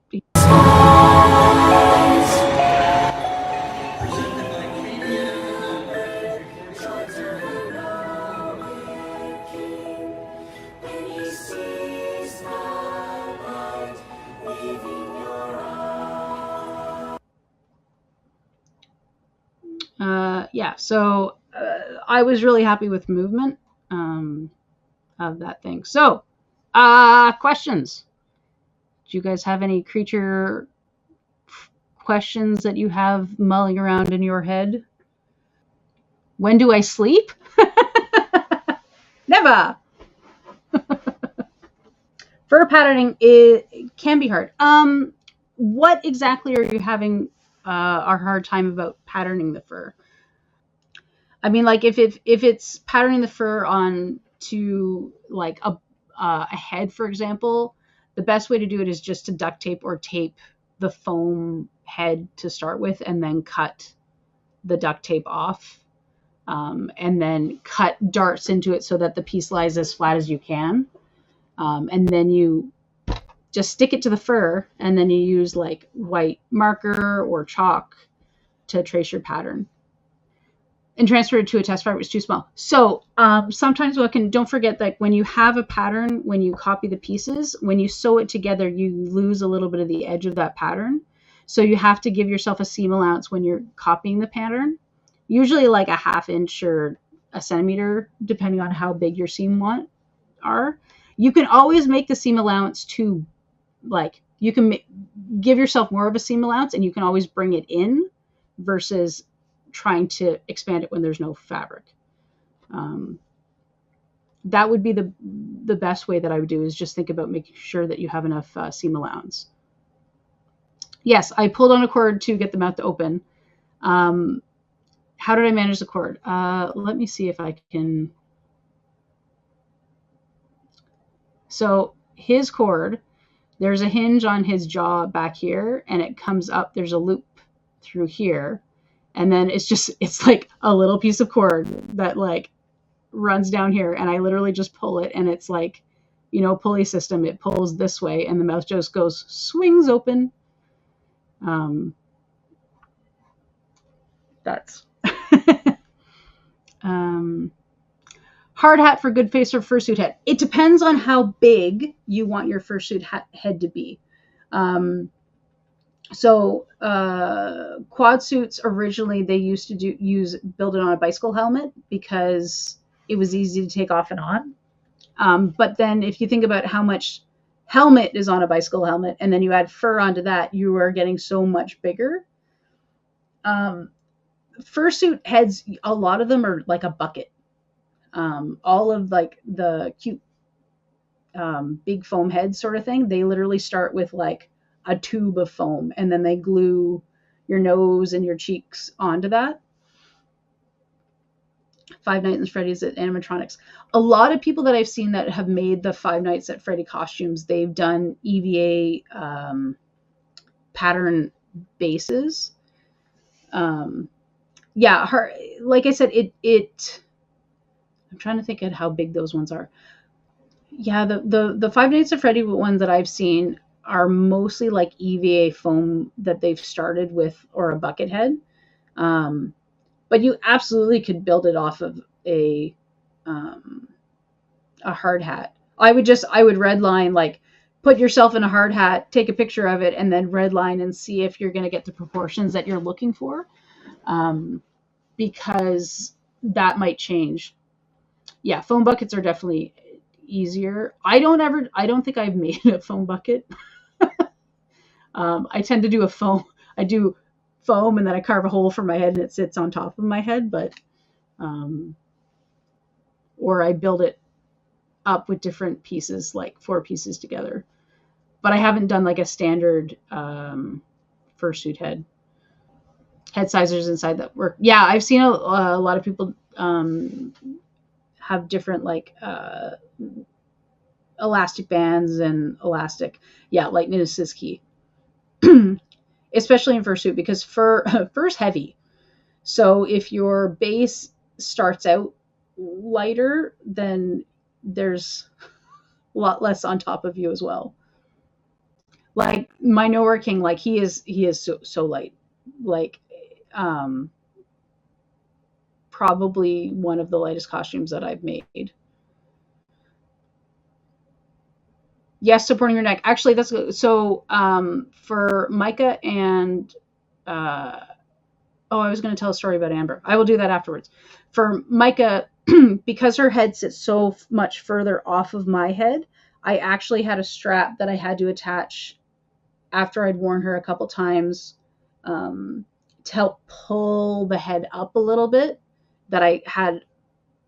So I was really happy with movement of that thing. So, questions. Do you guys have any creature questions that you have mulling around in your head? When do I sleep? Never. Fur patterning can be hard. What exactly are you having a hard time about patterning the fur? I mean, like if it's patterning the fur on to like a head, for example, the best way to do it is just to duct tape or tape the foam head to start with, and then cut the duct tape off, and then cut darts into it so that the piece lies as flat as you can, and then you just stick it to the fur, and then you use like white marker or chalk to trace your pattern and transfer it to a test fabric was too small. So sometimes don't forget that when you have a pattern, when you copy the pieces, when you sew it together, you lose a little bit of the edge of that pattern. So you have to give yourself a seam allowance when you're copying the pattern, usually like a 1/2 inch or a centimeter, depending on how big your seam are. You can always make the seam allowance to, like, you can give yourself more of a seam allowance, and you can always bring it in versus trying to expand it when there's no fabric. That would be the best way that I would do, is just think about making sure that you have enough seam allowance. Yes, I pulled on a cord to get the mouth to open. How did I manage the cord? Let me see if I can. So his cord, there's a hinge on his jaw back here, and it comes up. There's a loop through here. And then it's like a little piece of cord that like runs down here, and I literally just pull it, and it's like, pulley system. It pulls this way, and the mouth just swings open. That's hard hat for good face or fursuit head. It depends on how big you want your fursuit head to be. So quad suits originally, they used to build it on a bicycle helmet because it was easy to take off and on. But then if you think about how much helmet is on a bicycle helmet, and then you add fur onto that, you are getting so much bigger. Fursuit heads, a lot of them are like a bucket. All of like the cute big foam heads sort of thing, they literally start with like a tube of foam, and then they glue your nose and your cheeks onto that. Five Nights at Freddy's at animatronics. A lot of people that I've seen that have made the Five Nights at Freddy costumes, they've done EVA pattern bases. Yeah, like I said, I'm trying to think of how big those ones are. Yeah, the Five Nights at Freddy ones that I've seen are mostly like EVA foam that they've started with, or a bucket head. But you absolutely could build it off of a hard hat. I would redline, like put yourself in a hard hat, take a picture of it, and then redline and see if you're going to get the proportions that you're looking for, because that might change. Yeah, foam buckets are definitely easier. I don't think I've made a foam bucket. I tend to do I do foam, and then I carve a hole for my head, and it sits on top of my head, but or I build it up with different pieces, like 4 pieces together. But I haven't done like a standard fursuit head sizers inside that work. Yeah, I've seen a lot of people have different like elastic bands and elastic. Yeah, lightness is key. Especially in fursuit, because fur's heavy. So if your base starts out lighter, then there's a lot less on top of you as well. Like my Nowhere King, like he is so light. Like probably one of the lightest costumes that I've made. Yes, supporting your neck. Actually, that's good. So for Micah and I was going to tell a story about Amber. I will do that afterwards. For Micah, because her head sits so much further off of my head, I actually had a strap that I had to attach after I'd worn her a couple times to help pull the head up a little bit. That I had,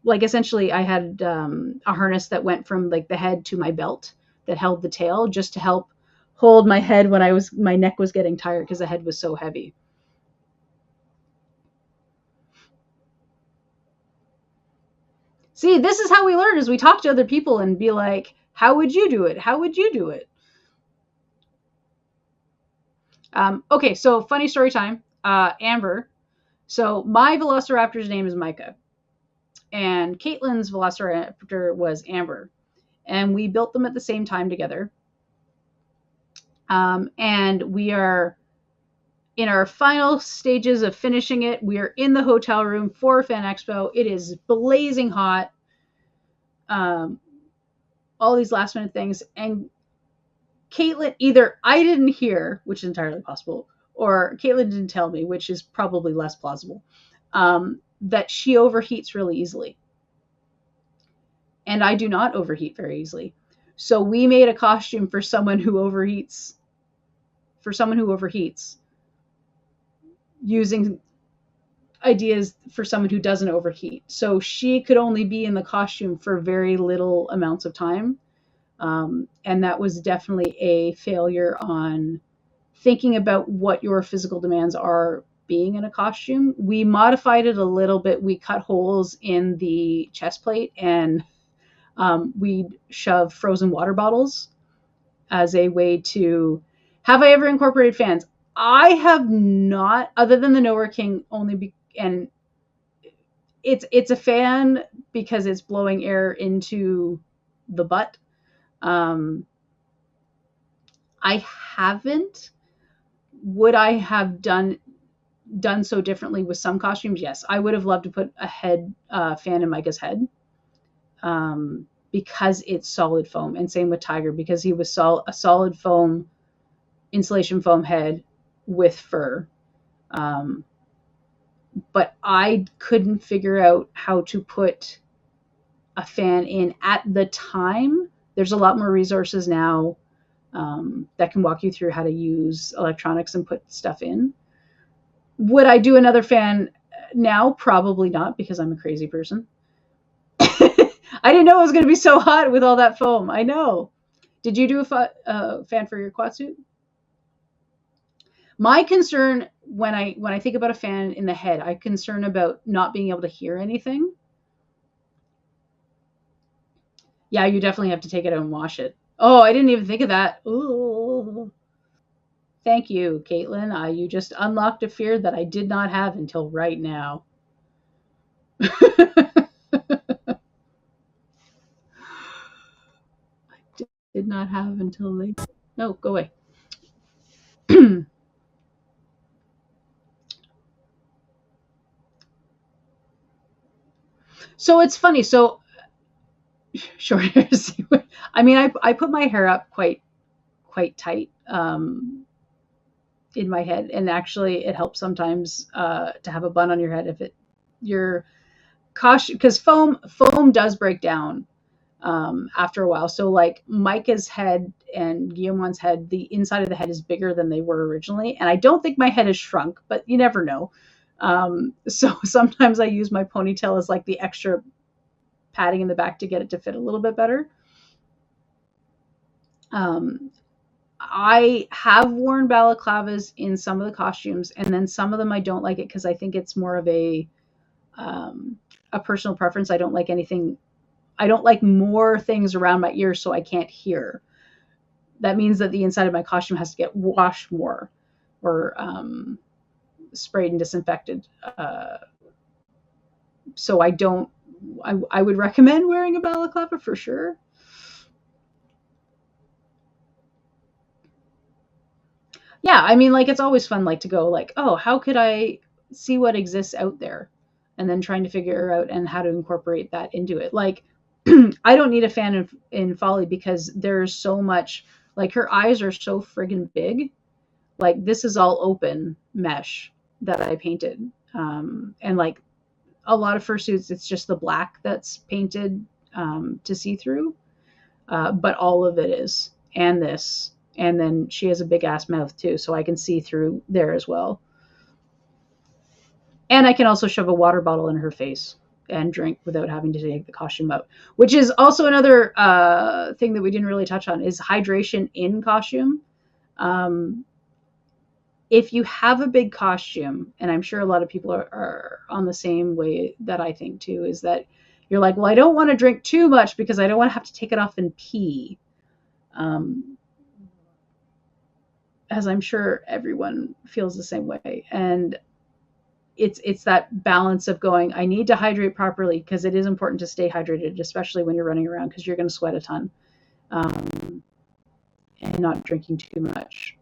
like, essentially I had a harness that went from like the head to my belt that held the tail, just to help hold my head when my neck was getting tired, because the head was so heavy. See, this is how we learn, is we talk to other people and be like, how would you do it? How would you do it? Okay, so funny story time. Amber. So my Velociraptor's name is Micah, and Caitlin's Velociraptor was Amber, and we built them at the same time together. And we are in our final stages of finishing it. We are in the hotel room for Fan Expo. It is blazing hot. All these last minute things, and Caitlin, either I didn't hear, which is entirely possible, or Caitlin didn't tell me, which is probably less plausible, that she overheats really easily. And I do not overheat very easily. So we made a costume for someone who overheats, using ideas for someone who doesn't overheat. So she could only be in the costume for very little amounts of time. And that was definitely a failure on thinking about what your physical demands are being in a costume. We modified it a little bit. We cut holes in the chest plate, and we'd shove frozen water bottles as a way to. Have I ever incorporated fans? I have not, other than the Nowhere King, and it's a fan because it's blowing air into the butt. I haven't. Would I have done so differently with some costumes? Yes, I would have loved to put a head fan in Micah's head, because it's solid foam, and same with Tiger, because he was a solid foam, insulation foam head with fur. But I couldn't figure out how to put a fan in at the time. There's a lot more resources now that can walk you through how to use electronics and put stuff in. Would I do another fan now? Probably not, because I'm a crazy person. I didn't know it was going to be so hot with all that foam. I know. Did you do a fan for your quad suit? My concern when I think about a fan in the head, I'm concerned about not being able to hear anything. Yeah, you definitely have to take it out and wash it. Oh, I didn't even think of that. Ooh. Thank you, Caitlin. You just unlocked a fear that I did not have until right now. I did not have until they. No, go away. So it's funny. So short hairs. I mean, I put my hair up quite tight in my head, and actually it helps sometimes to have a bun on your head if you're cautious, because foam does break down after a while. So like Micah's head and Guillaume's head, the inside of the head is bigger than they were originally, and I don't think my head has shrunk, but you never know. So sometimes I use my ponytail as like the extra padding in the back to get it to fit a little bit better. I have worn balaclavas in some of the costumes, and then some of them I don't like it because I think it's more of a personal preference. I don't like anything. I don't like more things around my ears so I can't hear. That means that the inside of my costume has to get washed more, or sprayed and disinfected. So I don't. I would recommend wearing a balaclava for sure. Yeah, I mean, like, it's always fun, like, to go like, oh, how could I see what exists out there, and then trying to figure out and how to incorporate that into it. Like, I don't need a fan in Folly because there's so much. Like, her eyes are so friggin' big. Like, this is all open mesh that I painted, and like a lot of fursuits, it's just the black that's painted to see through, but all of it is, and this. And then she has a big ass mouth too, so I can see through there as well. And I can also shove a water bottle in her face and drink without having to take the costume out, which is also another thing that we didn't really touch on, is hydration in costume. If you have a big costume, and I'm sure a lot of people are on the same way that I think too, is that you're like, well, I don't want to drink too much because I don't want to have to take it off and pee. Um, as I'm sure everyone feels the same way. And it's that balance of going, I need to hydrate properly because it is important to stay hydrated, especially when you're running around because you're going to sweat a ton, and not drinking too much.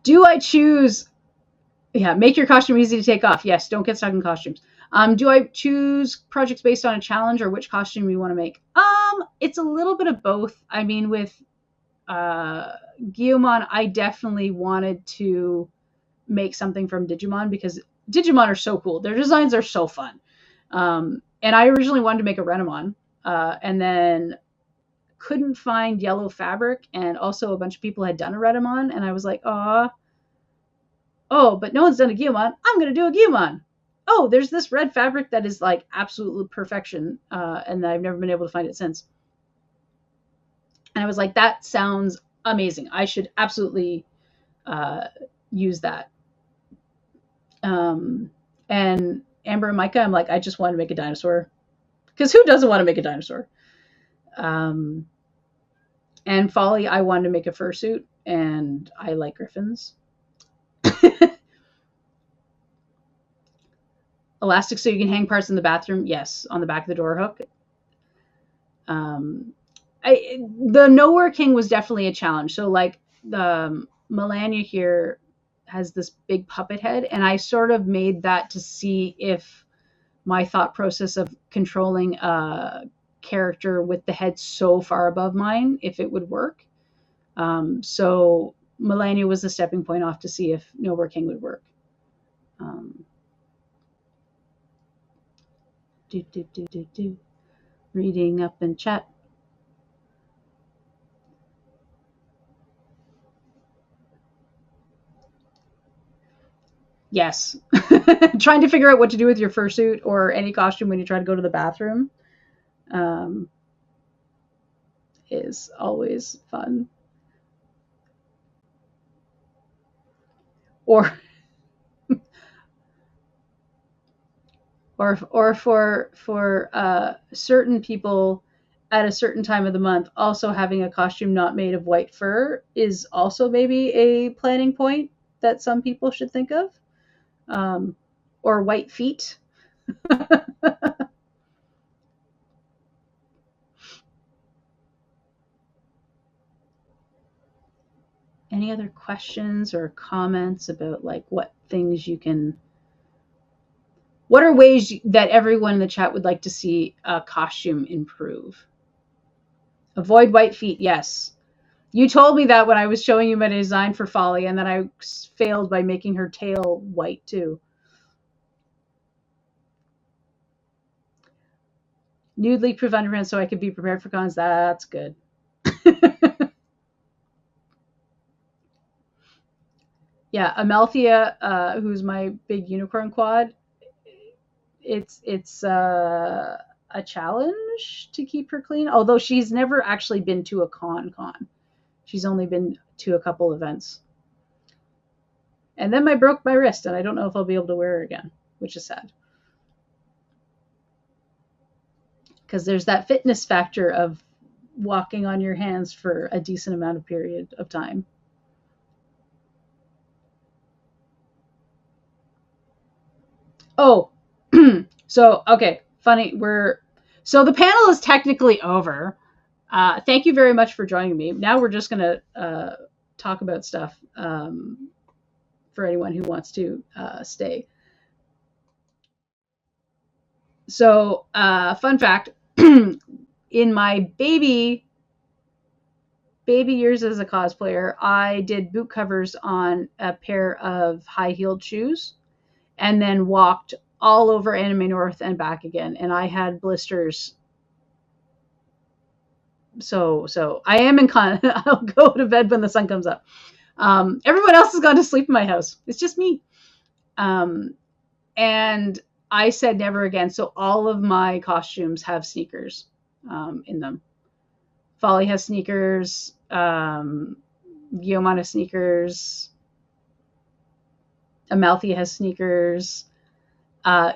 Do I choose? Yeah, make your costume easy to take off. Yes, don't get stuck in costumes. Do I choose projects based on a challenge or which costume you want to make? It's a little bit of both. I mean, with Guillemon, I definitely wanted to make something from Digimon because Digimon are so cool. Their designs are so fun. And I originally wanted to make a Renamon, and then couldn't find yellow fabric, and also a bunch of people had done a Renamon, and I was like, but no one's done a Guillemon. I'm going to do a Guillemon. Oh, there's this red fabric that is like absolute perfection, and I've never been able to find it since. And I was like, that sounds amazing. I should absolutely use that. And Amber and Micah, I'm like, I just want to make a dinosaur. Because who doesn't want to make a dinosaur? And Folly, I wanted to make a fursuit, and I like griffins. Elastic so you can hang parts in the bathroom. Yes, on the back of the door hook. The Nowhere King was definitely a challenge. So like the Melania here has this big puppet head, and I sort of made that to see if my thought process of controlling a character with the head so far above mine, if it would work. So Melania was the stepping point off to see if Nowhere King would work. Reading up in chat. Yes. Trying to figure out what to do with your fursuit or any costume when you try to go to the bathroom is always fun. Or for certain people at a certain time of the month, also having a costume not made of white fur is also maybe a planning point that some people should think of. Or white feet. Any other questions or comments about like what things you can, what are ways that everyone in the chat would like to see a costume improve? Avoid white feet. Yes. You told me that when I was showing you my design for Folly, and then I failed by making her tail white too. Nude leak proof underpants so I could be prepared for cons. That's good. Yeah, Amelthea, who's my big unicorn quad, it's a challenge to keep her clean. Although she's never actually been to a con. She's only been to a couple events. And then I broke my wrist, and I don't know if I'll be able to wear her again, which is sad. Because there's that fitness factor of walking on your hands for a decent amount of period of time. Oh, so, okay, funny. So the panel is technically over. Thank you very much for joining me. Now we're just going to talk about stuff for anyone who wants to stay. So, fun fact, in my baby years as a cosplayer, I did boot covers on a pair of high-heeled shoes and then walked all over Anime North and back again, and I had blisters. So I am in con. I'll go to bed when the sun comes up. Everyone else has gone to sleep in my house. It's just me. And I said never again. So all of my costumes have sneakers in them. Folly has sneakers. Guillemon has sneakers. Amalthea has sneakers. Uh,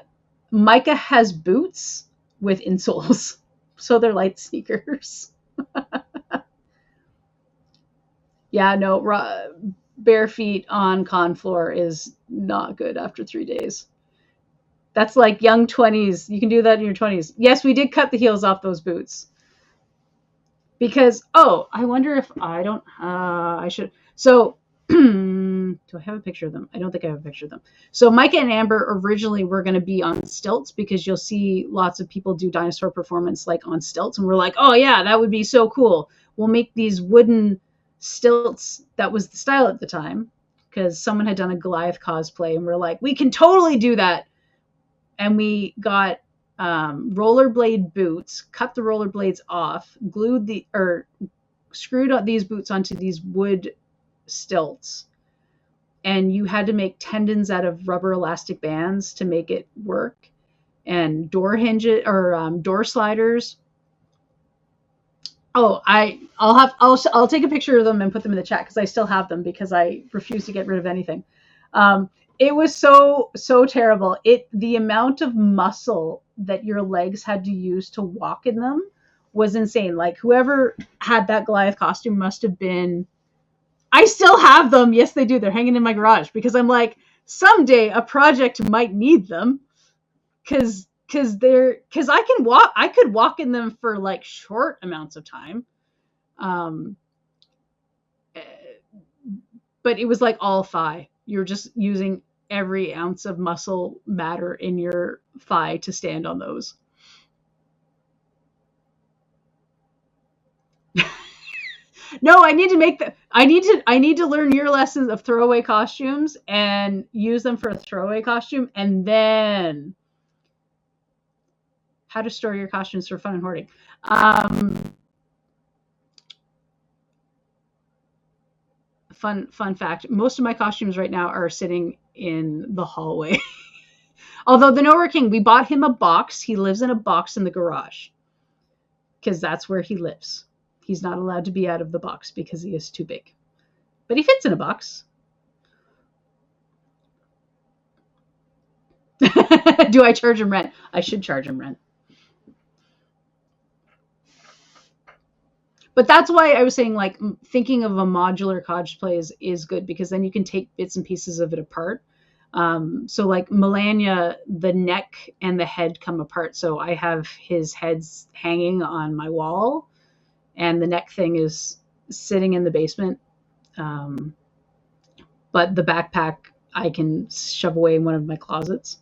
Micah has boots with insoles, so they're light sneakers. Yeah, no, bare feet on con floor is not good after 3 days. That's like young 20s. You can do that in your 20s. Yes, we did cut the heels off those boots because, oh, I wonder if I don't, I should. So, do I have a picture of them? I don't think I have a picture of them. So, Micah and Amber originally were going to be on stilts because you'll see lots of people do dinosaur performance like on stilts. And we're like, oh, yeah, that would be so cool. We'll make these wooden stilts. That was the style at the time because someone had done a Goliath cosplay. And we're like, we can totally do that. And we got rollerblade boots, cut the rollerblades off, screwed these boots onto these wood stilts, and you had to make tendons out of rubber elastic bands to make it work, and door hinges or door sliders. Oh, I'll take a picture of them and put them in the chat because I still have them because I refuse to get rid of anything. It was so terrible. The amount of muscle that your legs had to use to walk in them was insane. Like whoever had that Goliath costume must have been. I still have them. Yes, they do. They're hanging in my garage because I'm like, someday a project might need them because I can walk. I could walk in them for like short amounts of time. Um, but it was like all thigh. You're just using every ounce of muscle matter in your thigh to stand on those. No, I need to make the I need to learn your lessons of throwaway costumes and use them for a throwaway costume, and then how to store your costumes for fun and hoarding. Fun fact, most of my costumes right now are sitting in the hallway. Although the Nowhere King, we bought him a box. He lives in a box in the garage because that's where he lives. He's not allowed to be out of the box because he is too big. But he fits in a box. Do I charge him rent? I should charge him rent. But that's why I was saying, like, thinking of a modular cosplay is good because then you can take bits and pieces of it apart. So, like, Melania, the neck and the head come apart. So I have his heads hanging on my wall, and the neck thing is sitting in the basement. But the backpack I can shove away in one of my closets.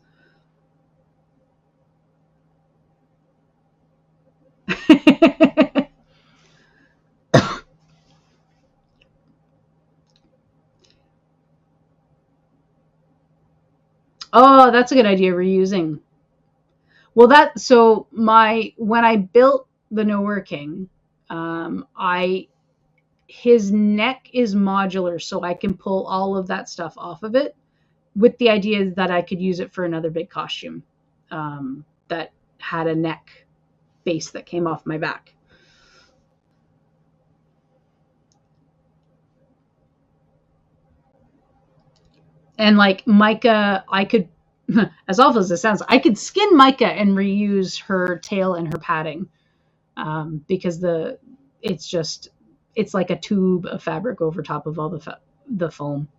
Oh, that's a good idea, reusing. Well, when I built the Nowhere King, I his neck is modular, so I can pull all of that stuff off of it, with the idea that I could use it for another big costume that had a neck base that came off my back. And like Micah, I could, as awful as it sounds, I could skin Micah and reuse her tail and her padding because it's like a tube of fabric over top of all the foam,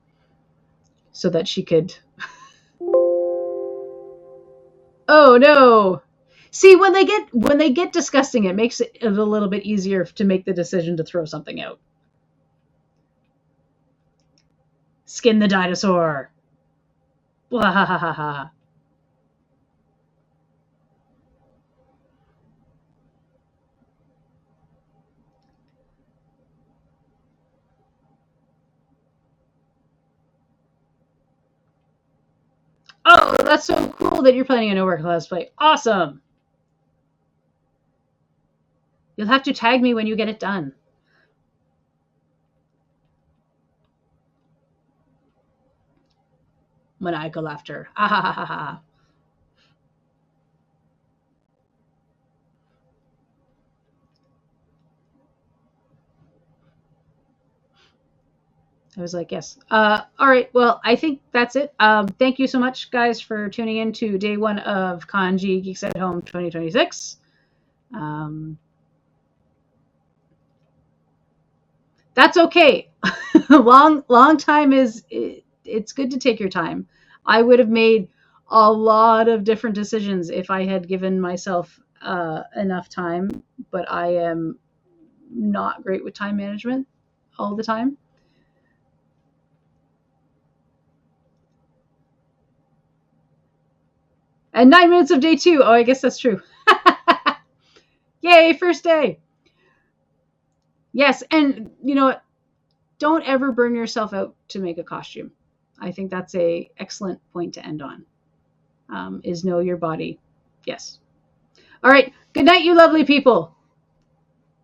so that she could. Oh no! See, when they get disgusting, it makes it a little bit easier to make the decision to throw something out. Skin the dinosaur. Blah, ha, ha, ha, ha. Oh, that's so cool that you're planning a Nowhere cosplay. Awesome. You'll have to tag me when you get it done. Maniacal laughter. Ah, ha, ha, ha, ha. I was like, yes. All right. Well, I think that's it. Thank you so much, guys, for tuning in to day one of Kanji Geeks at Home 2026. That's okay. long time it's good to take your time. I would have made a lot of different decisions if I had given myself enough time, but I am not great with time management all the time. And 9 minutes of day two. Oh, I guess that's true. Yay, first day. Yes, and you know what? Don't ever burn yourself out to make a costume. I think that's a excellent point to end on. Is know your body. Yes. All right. Good night, you lovely people.